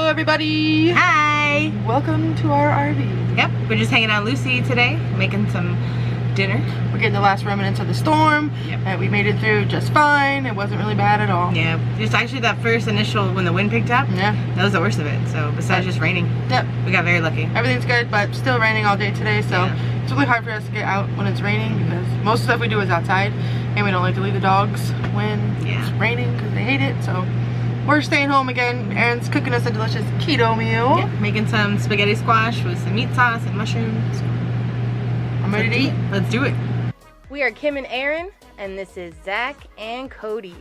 everybody! Hi! Welcome to our RV. Yep, we're just hanging out with Lucy today, making some dinner. We're getting the last remnants of the storm. Yep. We made it through just fine. It wasn't really bad at all. Yeah, just actually that first initial, when the wind picked up, Yeah. that was the worst of it. So besides just raining, Yep. we got very lucky. Everything's good, but still raining all day today, so Yeah. it's really hard for us to get out when it's raining because most stuff we do is outside, and we don't like to leave the dogs when it's raining because they hate it, so we're staying home again. Erin's cooking us a delicious keto meal. Yeah, making some spaghetti squash with some meat sauce and mushrooms. I'm ready to eat. Let's do it. We are Kim and Erin, and this is Zach and Cody.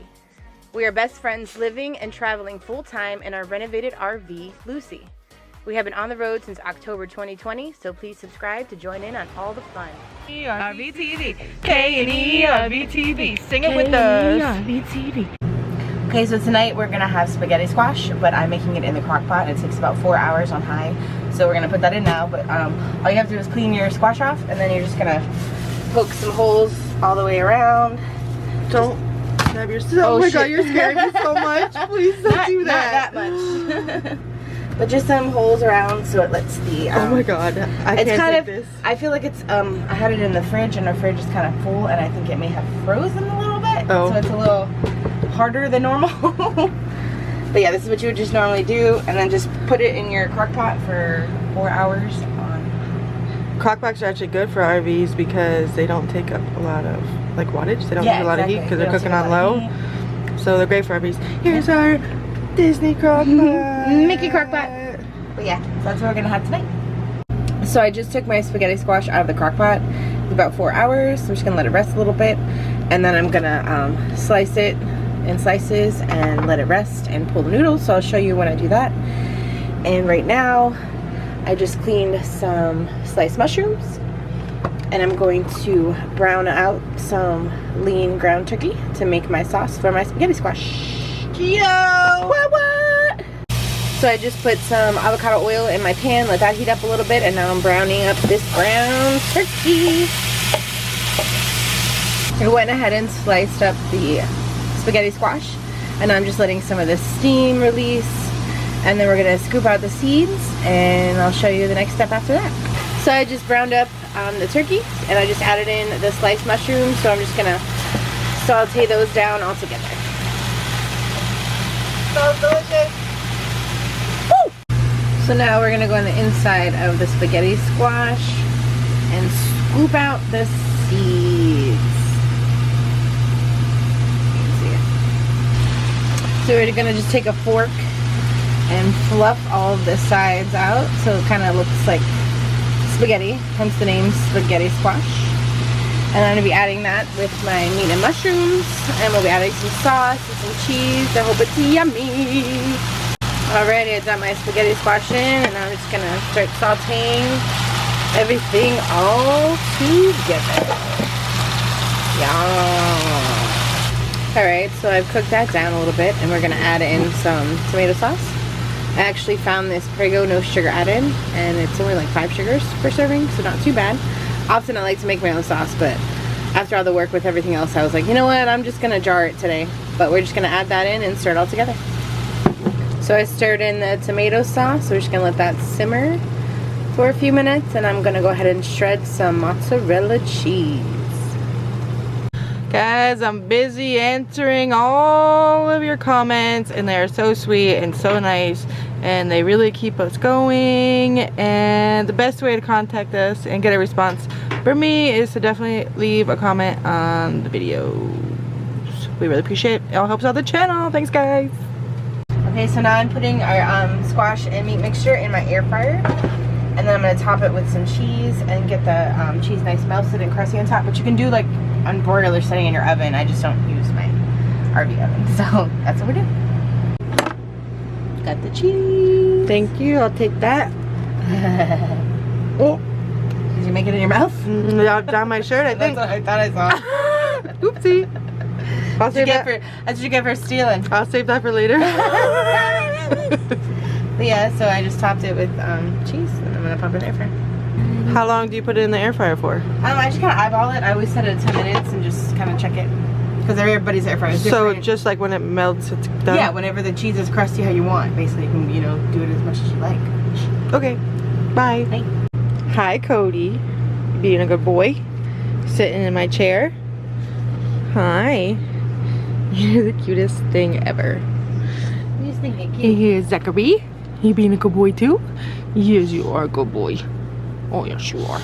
We are best friends living and traveling full-time in our renovated RV, Lucy. We have been on the road since October 2020, so please subscribe to join in on all the fun. RVTV. K&E RVTV. Sing it with us. Okay, so tonight we're gonna have spaghetti squash, but I'm making it in the crock pot. It takes about 4 hours on high, so we're gonna put that in now. But all you have to do is clean your squash off, and then you're just gonna poke some holes all the way around. Don't stab yourself. Oh my god, you're scaring me so much. Please don't do that. Not that much. But just some holes around so it lets the oh my god, I it's can't kind take of this. I feel like it's I had it in the fridge, and the fridge is kind of full, and I think it may have frozen a little bit. Oh. So it's a little harder than normal. But yeah, this is what you would just normally do, and then just put it in your crock pot for 4 hours on. Crockpots are actually good for RVs because they don't take up a lot of like wattage. They don't use a lot of heat because they're cooking on low. So they're great for RVs. Here's our Disney crockpot. Mickey crockpot. But yeah, so that's what we're gonna have tonight. So I just took my spaghetti squash out of the crock pot. It's about 4 hours. So I'm just gonna let it rest a little bit, and then I'm gonna slice it in slices and let it rest and pull the noodles. So I'll show you when I do that. And right now I just cleaned some sliced mushrooms, and I'm going to brown out some lean ground turkey to make my sauce for my spaghetti squash. Keto! What? So I just put some avocado oil in my pan, let that heat up a little bit, and now I'm browning up this brown turkey. I went ahead and sliced up the spaghetti squash, and I'm just letting some of the steam release, and then we're gonna scoop out the seeds, and I'll show you the next step after that. So I just browned up the turkey, and I just added in the sliced mushrooms, so I'm just gonna saute those down all together. So delicious! Woo! So now we're gonna go on the inside of the spaghetti squash and scoop out the seeds. So we're gonna just take a fork and fluff all of the sides out so it kind of looks like spaghetti, hence the name spaghetti squash. And I'm gonna be adding that with my meat and mushrooms, and we'll be adding some sauce and some cheese. I hope it's yummy. Alrighty, I got my spaghetti squash in, and I'm just gonna start sauteing everything all together. Yum. Alright, so I've cooked that down a little bit, and we're gonna add in some tomato sauce. I actually found this Prego no sugar added, and it's only like 5 sugars per serving, so not too bad. Often I like to make my own sauce, but after all the work with everything else, I was like, you know what, I'm just gonna jar it today. But we're just gonna add that in and stir it all together. So I stirred in the tomato sauce, so we're just gonna let that simmer for a few minutes, and I'm gonna go ahead and shred some mozzarella cheese. Guys, I'm busy answering all of your comments, and they're so sweet and so nice, and they really keep us going. And the best way to contact us and get a response for me is to definitely leave a comment on the videos. We really appreciate it. It all helps out the channel. Thanks, guys. Okay, so now I'm putting our squash and meat mixture in my air fryer, and then I'm gonna top it with some cheese and get the cheese nice melted and crusty on top. But you can do like on broiler setting in your oven. I just don't use my RV oven, so that's what we're doing. Got the cheese. Thank you. I'll take that. Oh, did you make it in your mouth? Down my shirt, I think. That's what I thought I saw. Oopsie. I'll save that. That's what you get for stealing. I'll save that for later. But yeah, so I just topped it with cheese, and I'm gonna pop it in the air fryer. How long do you put it in the air fryer for? I just kind of eyeball it. I always set it at 10 minutes and just kind of check it. because everybody's air fryer is different. So just like when it melts, it's done? Yeah, whenever the cheese is crusty how you want. Basically, you can, you know, do it as much as you like. Okay, bye. Bye. Hi, Cody. Being a good boy. Sitting in my chair. Hi. You're the cutest thing ever. You just think you're And cute. here's Zachary. You being a good boy too? Yes, you are a good boy. Oh, yes, you are.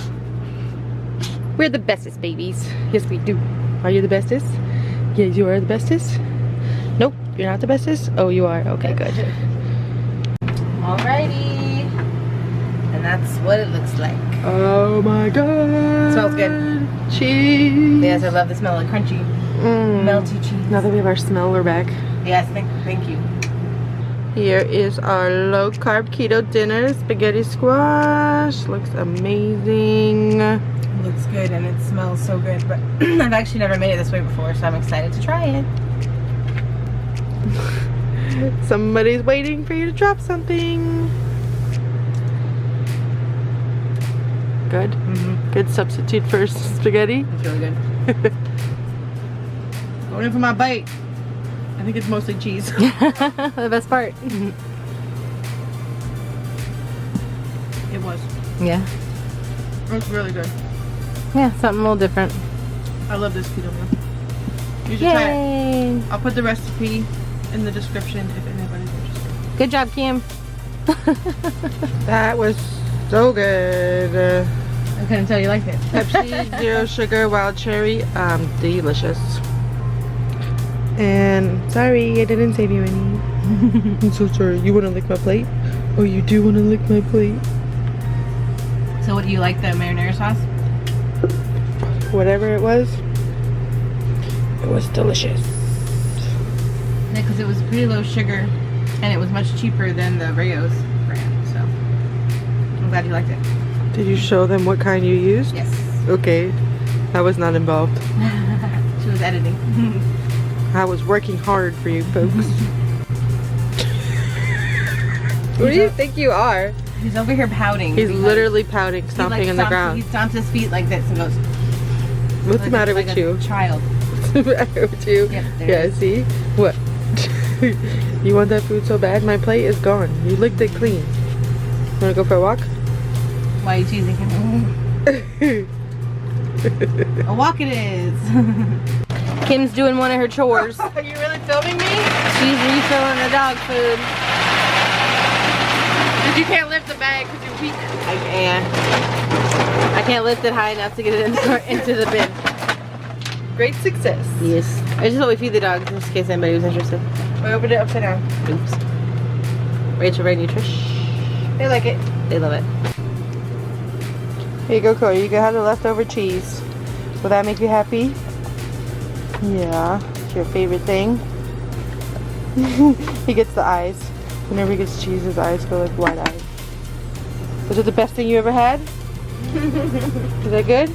We're the bestest babies. Yes, we do. Are you the bestest? Yes, you are the bestest. Nope, you're not the bestest. Oh, you are. Okay, good. Alrighty. And that's what it looks like. Oh my god. Smells good. Cheese. Yes, I love the smell of crunchy, melty cheese. Now that we have our smeller back. Yes, thank you. Here is our low carb keto dinner. Spaghetti squash. Looks amazing. It looks good and it smells so good, but I've actually never made it this way before, so I'm excited to try it. Somebody's waiting for you to drop something. Good. Good substitute for spaghetti. It's really good. Going in for my bite. I think it's mostly cheese. The best part. It was. Yeah. It was really good. Yeah, something a little different. I love this keto meal. You should try it. Yay! I'll put the recipe in the description if anybody's interested. Good job, Kim. That was so good. I couldn't tell you liked it. Pepsi, zero sugar, wild cherry. Delicious. And sorry, I didn't save you any. I'm so sorry. You want to lick my plate? Oh, you do want to lick my plate? So what do you like, the marinara sauce? Whatever it was delicious. Yeah, because it was pretty low sugar and it was much cheaper than the Rayo's brand, so I'm glad you liked it. Did you show them what kind you used? Yes. Okay. I was not involved. She was editing. I was working hard for you folks. What do you think you are? He's over here pouting. He's because literally pouting, he, stomping like, in the stomps- ground. He stomps his feet like this and goes, What's the like matter like with a you? child. What's the matter with you? Yep, there Yeah, it is. see? What? You want that food so bad? My plate is gone. You licked it clean. Wanna go for a walk? Why are you teasing him? A walk it is. Kim's doing one of her chores. Are you really filming me? She's refilling the dog food. Because you can't lift the bag because you're weak. I can't lift it high enough to get it into the bin. Great success. Yes. I just thought we feed the dogs just in case anybody was interested. I opened it upside down. Oops. Rachel, Ray, Nutrish. They like it. They love it. Here you go, Cody. You can have the leftover cheese. Will that make you happy? Yeah. It's your favorite thing. He gets the eyes. Whenever he gets cheese, his eyes go like wide eyed. Was it the best thing you ever had? Is that good?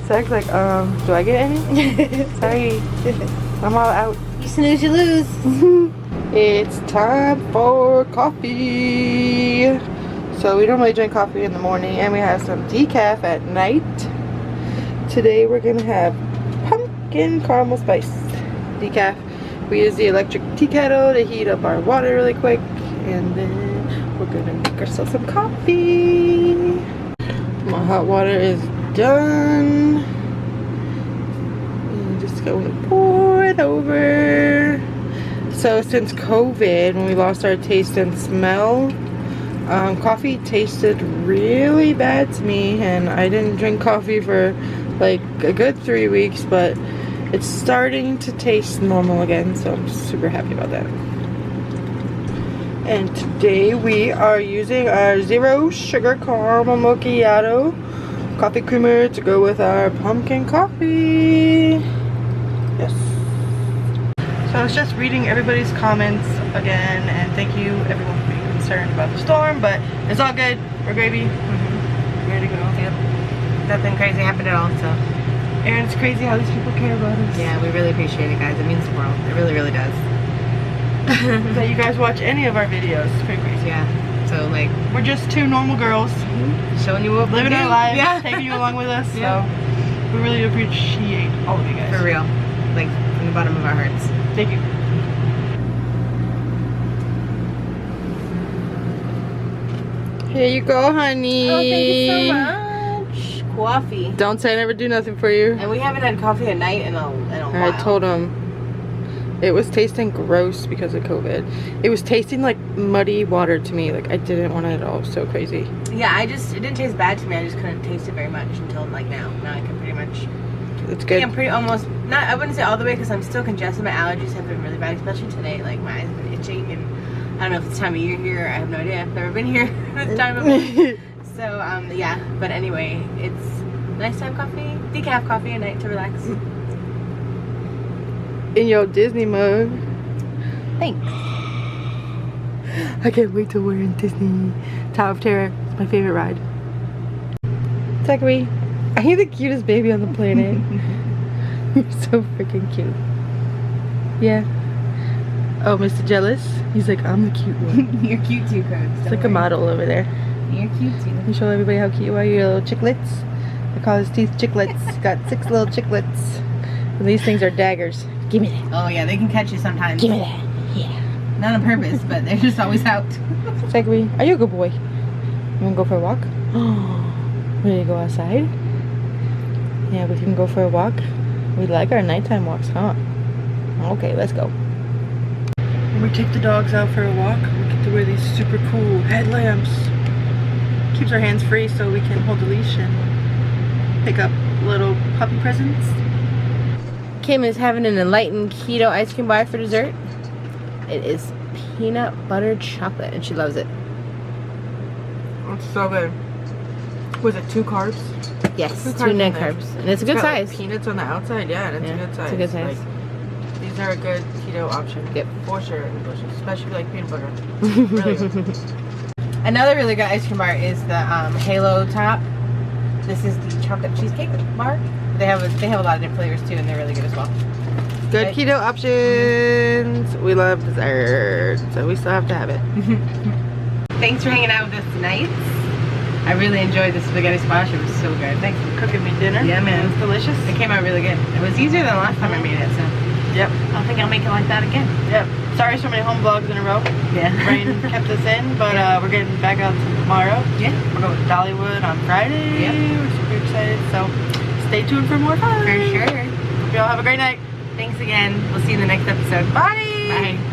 Zach's like, do I get any? Sorry. I'm all out. You snooze, you lose. It's time for coffee. So we normally drink coffee in the morning and we have some decaf at night. Today we're gonna have pumpkin caramel spice decaf. We use the electric tea kettle to heat up our water really quick, and then we're gonna make ourselves some coffee. My hot water is done. And just gonna pour it over. So since COVID, when we lost our taste and smell, coffee tasted really bad to me, and I didn't drink coffee for like a good 3 weeks, but it's starting to taste normal again, so I'm super happy about that. And today we are using our zero sugar caramel macchiato coffee creamer to go with our pumpkin coffee. Yes. So I was just reading everybody's comments again, and thank you everyone for being concerned about the storm, but it's all good. We're gravy. We're ready to go. Yep. Nothing crazy happened at all, so. Erin, it's crazy how these people care about us. Yeah, we really appreciate it, guys. It means the world. It really, really does. That you guys watch any of our videos. It's pretty crazy. Yeah. So, like, We're just two normal girls showing you what we living do. our lives, Yeah. taking you along with us. Yeah. So We really appreciate all of you guys. For real. Like, from the bottom of our hearts. Thank you. Here you go, honey. Oh, thank you so much. Coffee. Don't say I never do nothing for you. And we haven't had coffee at night in a while. I told him it was tasting gross because of COVID. It was tasting like muddy water to me. Like I didn't want it at all. It was so crazy. Yeah, it didn't taste bad to me. I just couldn't taste it very much until like now. Now I can pretty much. It's good. I'm pretty almost not. I wouldn't say all the way because I'm still congested. My allergies have been really bad, especially today. Like my eyes have been itching, and I don't know if it's time of year here. I have no idea. I've never been here this time of year. So yeah. But anyway, it's nighttime coffee, decaf coffee at night to relax. In your Disney mug. Thanks. I can't wait till we're in Disney. Tower of Terror. It's my favorite ride. Zachary, are you the cutest baby on the planet? You're so freaking cute. Yeah. Oh, Mr. Jealous? He's like, I'm the cute one. You're cute too, Coach. It's like a model over there. You're cute too. You show everybody how cute you are. Your little chiclets. I call his teeth chiclets. Got 6 little chiclets. And these things are daggers. Give me that. Oh yeah, they can catch you sometimes. Give me that. Yeah. Not on purpose, but they're just always out. Zachary, are you a good boy? You wanna go for a walk? Ready to go outside? Yeah, we can go for a walk. We like our nighttime walks, huh? Okay, let's go. When we take the dogs out for a walk, we get to wear these super cool headlamps. Keeps our hands free so we can hold the leash and pick up little puppy presents. Kim is having an enlightened keto ice cream bar for dessert. It is peanut butter chocolate and she loves it. It's so good. Was it 2 carbs? Yes, Two 2 carbs net in there. carbs. And it's a good got, size. Like, peanuts on the outside, yeah, and it's a good size. It's a good size. Like, these are a good keto option. Yep. For sure, and delicious, especially if you like peanut butter. Really good. Another really good ice cream bar is the Halo Top. This is the chocolate cheesecake bar. They have a lot of different flavors too, and they're really good as well. Good Right. keto options. We love dessert, so we still have to have it. Thanks for hanging out with us tonight. I really enjoyed the spaghetti squash. It was so good. Thanks for cooking me dinner. Yeah, man. It was delicious. It came out really good. It was easier than the last time I made it, so Yep. I think I'll make it like that again. Yep. Sorry, so many home vlogs in a row. Yeah. Rain kept us in, but we're getting back out tomorrow. Yeah. We're going to Dollywood on Friday. Yep. We're super excited, so stay tuned for more fun. For sure. Hope y'all have a great night. Thanks again. We'll see you in the next episode. Bye. Bye.